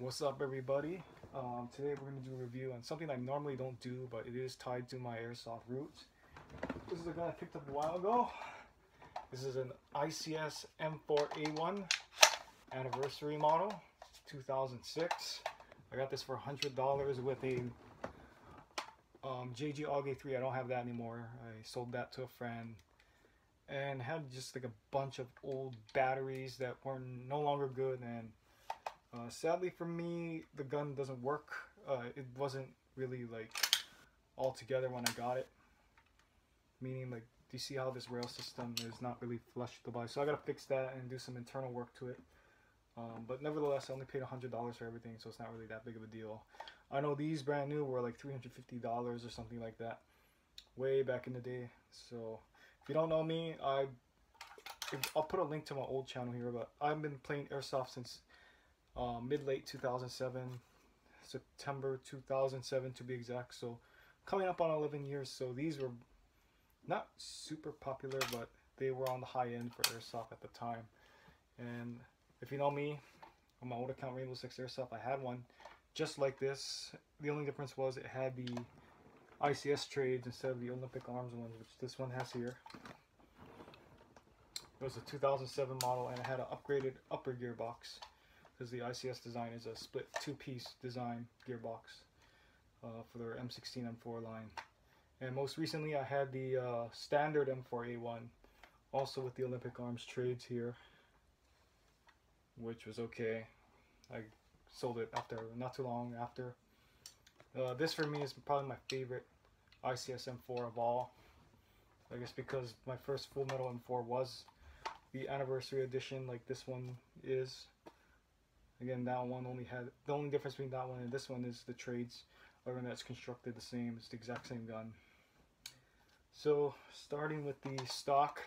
What's up, everybody? Today we're going to do a review on something I normally don't do, but it is tied to my airsoft roots. This is a gun I picked up a while ago. This is an ICS M4A1 anniversary model, 2006. I got this for $100 with a JG AUG 3. I don't have that anymore. I sold that to a friend and had just like a bunch of old batteries that were no longer good, and sadly for me, the gun doesn't work. It wasn't really like all together when I got it. Meaning, like, do you see how this rail system is not really flush with the body? So I gotta fix that and do some internal work to it. But nevertheless, I only paid $100 for everything, so it's not really that big of a deal. I know these brand new were like $350 or something like that, way back in the day. So if you don't know me, I'll put a link to my old channel here, but I've been playing airsoft since mid-late 2007, September 2007 to be exact. So coming up on 11 years. So these were not super popular, but they were on the high end for airsoft at the time. And if you know me, on my old account, Rainbow Six Airsoft, I had one just like this. The only difference was it had the ICS trades instead of the Olympic Arms ones, which this one has here. It was a 2007 model, and it had an upgraded upper gearbox, because the ICS design is a split two-piece design gearbox for their M16 M4 line. And most recently I had the standard M4A1, also with the Olympic Arms trades here, which was okay. I sold it after not too long after. This for me is probably my favorite ICS M4 of all. I guess because my first full metal M4 was the anniversary edition, like this one is. Again, that one only had, the only difference between that one and this one is the trades. Other than that, it's constructed the same. It's the exact same gun. So starting with the stock,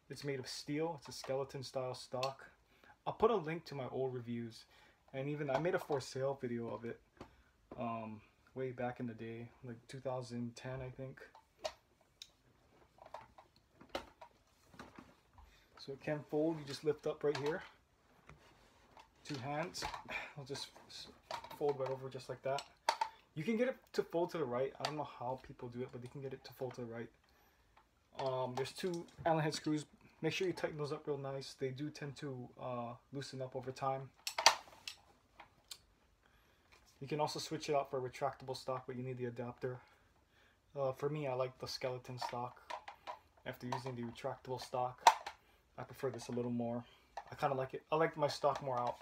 it's made of steel. It's a skeleton style stock. I'll put a link to my old reviews, and even I made a for sale video of it way back in the day, like 2010 I think. So it can fold. You just lift up right here, two hands. I'll just fold right over just like that. You can get it to fold to the right. I don't know how people do it, but they can get it to fold to the right. There's two Allen head screws. Make sure you tighten those up real nice. They do tend to loosen up over time. You can also switch it out for a retractable stock, but you need the adapter. For me, I like the skeleton stock. After using the retractable stock, I prefer this a little more. I kind of like it. I like my stock more out,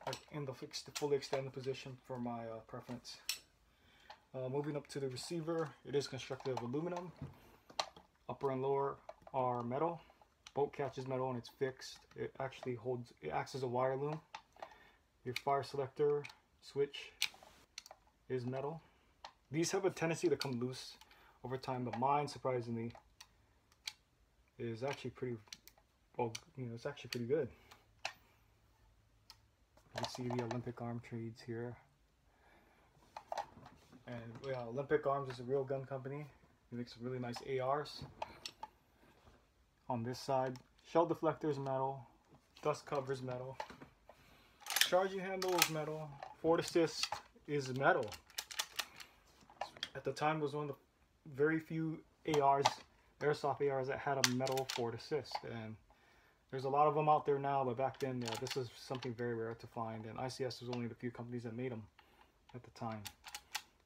like in the fully extended position for my preference. Moving up to the receiver, it is constructed of aluminum. Upper and lower are metal. Bolt catch is metal and it's fixed. It actually holds, it acts as a wire loom. Your fire selector switch is metal. These have a tendency to come loose over time, but mine, surprisingly, is actually pretty, well, you know, it's actually pretty good. You can see the Olympic Arm trades here. And yeah, Olympic Arms is a real gun company. It makes really nice ARs. On this side, shell deflector is metal, dust cover is metal, charging handle is metal, forward assist is metal. At the time, it was one of the very few ARs, airsoft ARs, that had a metal forward assist. And there's a lot of them out there now, but back then, yeah, this is something very rare to find. And ICS was only the few companies that made them at the time.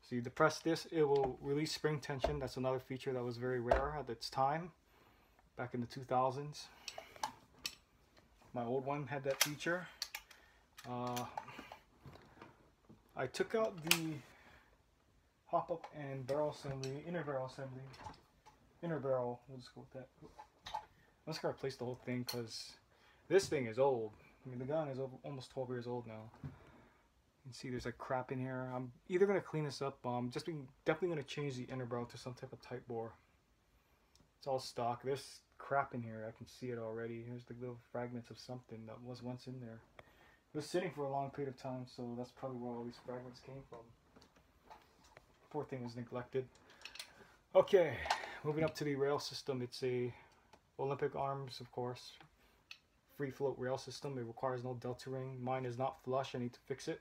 So you depress this, it will release spring tension. That's another feature that was very rare at its time, back in the 2000s. My old one had that feature. I took out the hop-up and barrel assembly, inner barrel, we'll just go with that. I'm just going to replace the whole thing because this thing is old. I mean, the gun is almost 12 years old now. You can see there's like crap in here. I'm either going to clean this up, definitely going to change the inner barrel to some type of tight bore. It's all stock. There's crap in here. I can see it already. Here's the little fragments of something that was once in there. It was sitting for a long period of time, so that's probably where all these fragments came from. Poor thing was neglected. Okay, moving up to the rail system. It's a Olympic Arms, of course, free float rail system. It requires no delta ring. Mine is not flush. I need to fix it.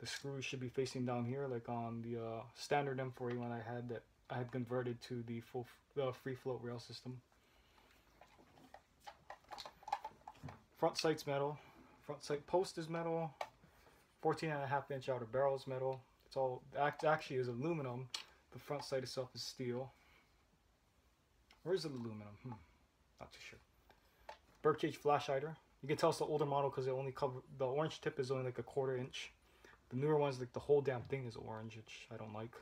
The screws should be facing down here, like on the standard M4A1 I had that I had converted to the full free float rail system. Front sight's metal. Front sight post is metal. 14.5-inch outer barrel is metal. It's all actually is aluminum. The front sight itself is steel. Where is it aluminum? Not too sure. Birdcage flash hider. You can tell it's the older model because it only cover the orange tip is only like 1/4 inch. The newer ones, like the whole damn thing is orange, which I don't like.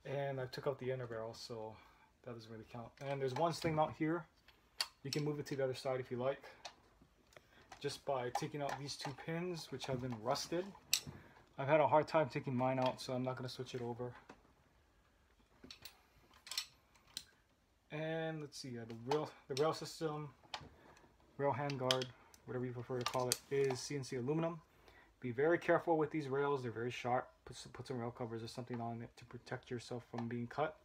And I took out the inner barrel, so that doesn't really count. And there's one sling mount here. You can move it to the other side if you like, just by taking out these 2 pins, which have been rusted. I've had a hard time taking mine out, so I'm not going to switch it over. And let's see, the rail system, rail handguard, whatever you prefer to call it, is CNC aluminum. Be very careful with these rails, they're very sharp. Put some rail covers or something on it to protect yourself from being cut.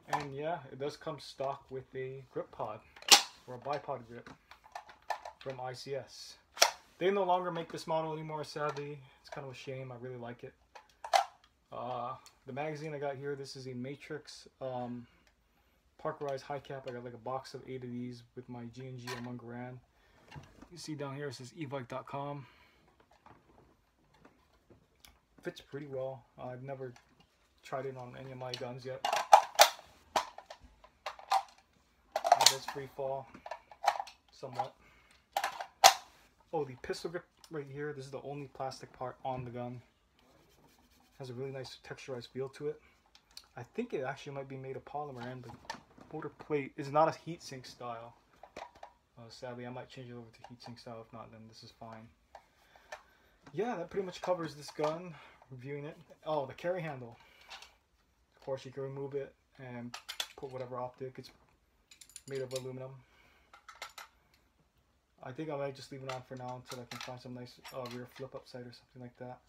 And yeah, it does come stock with a grip pod, or a bipod grip from ICS. They no longer make this model anymore, sadly. It's kind of a shame, I really like it. The magazine I got here, this is a Matrix Parkerized high cap. I got like a box of 8 of these with my G&G M1 Garand. You see down here it says evike.com. Fits pretty well. I've never tried it on any of my guns yet. It does free fall somewhat. Oh, the pistol grip right here, this is the only plastic part on the gun. Has a really nice texturized feel to it. I think it actually might be made of polymer, and the motor plate is not a heatsink style. Sadly, I might change it over to heatsink style. If not, then this is fine. Yeah, that pretty much covers this gun. Reviewing it. Oh, the carry handle. Of course, you can remove it and put whatever optic. It's made of aluminum. I think I might just leave it on for now until I can find some nice rear flip up sight or something like that.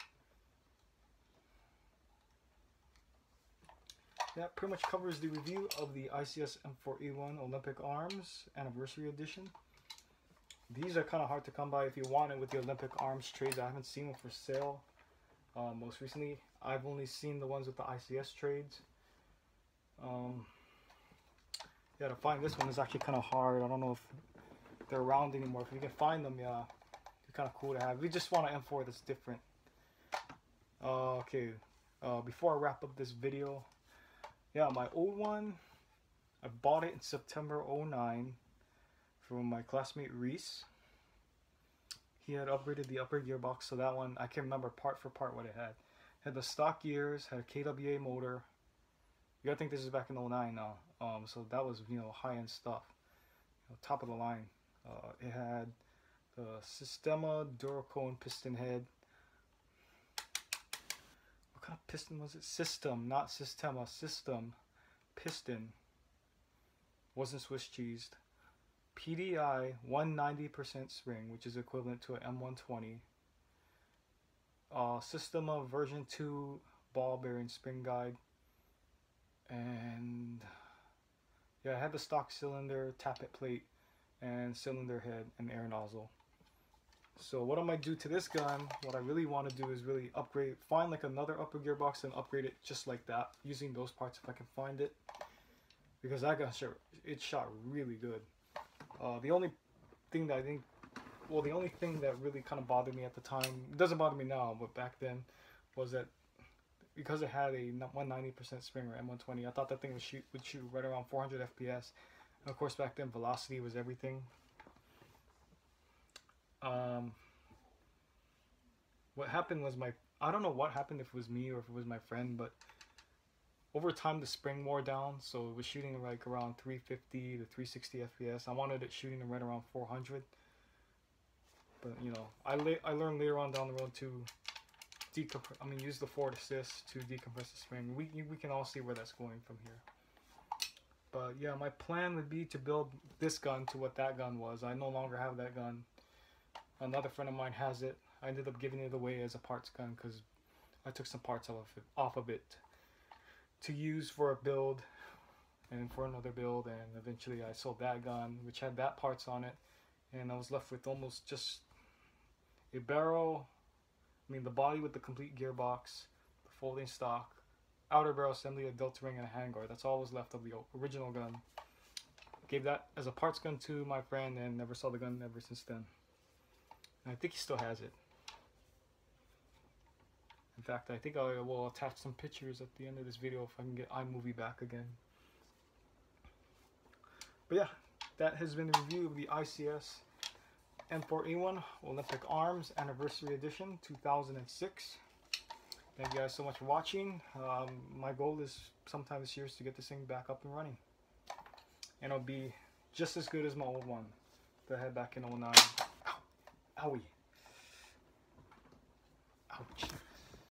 That pretty much covers the review of the ICS M4A1 Olympic Arms Anniversary Edition. These are kind of hard to come by if you want it with the Olympic Arms trades. I haven't seen them for sale most recently. I've only seen the ones with the ICS trades. Yeah, to find this one is actually kind of hard. I don't know if they're around anymore. If you can find them, yeah, they're kind of cool to have. We just want an M4 that's different. Okay, before I wrap up this video, yeah, my old one, I bought it in September 09 from my classmate Reese. He had upgraded the upper gearbox, so that one, I can't remember part for part what it had. Had the stock gears, had a KWA motor. You gotta think this is back in 09 now. So that was, you know, high-end stuff. You know, top of the line. It had the Sistema Duracone piston head. What kind of piston was it? System, not Sistema. System piston. Wasn't Swiss cheesed. PDI 190% spring, which is equivalent to an M120. Sistema version 2 ball bearing spring guide. And yeah, I had the stock cylinder, tappet plate, and cylinder head and air nozzle. So what I might do to this gun, what I really want to do is really upgrade, find like another upper gearbox and upgrade it just like that, using those parts if I can find it. Because that gun, it shot really good. The only thing that I think, well, the only thing that really kind of bothered me at the time, it doesn't bother me now, but back then, was that because it had a 190% spring or M120, I thought that thing would shoot right around 400 FPS. And of course, back then, velocity was everything. What happened was I don't know what happened, if it was me or if it was my friend, but over time the spring wore down, so it was shooting like around 350 to 360 FPS. I wanted it shooting right around 400. But you know, I learned later on down the road to use the forward assist to decompress the spring. We can all see where that's going from here. But yeah, my plan would be to build this gun to what that gun was. I no longer have that gun. Another friend of mine has it. I ended up giving it away as a parts gun because I took some parts off of it to use for a build and for another build, and eventually I sold that gun, which had that parts on it. and I was left with almost just a barrel, the body with the complete gearbox, the folding stock, outer barrel assembly, a delta ring, and a handguard. That's all was left of the original gun. Gave that as a parts gun to my friend and never saw the gun ever since then. And I think he still has it. In fact, I think I will attach some pictures at the end of this video if I can get iMovie back again. But yeah, that has been the review of the ICS M4A1 Olympic Arms Anniversary Edition 2006. Thank you guys so much for watching. My goal is sometime this year is to get this thing back up and running. And it'll be just as good as my old one that I had back in 09. Ow! Owie! Ouch!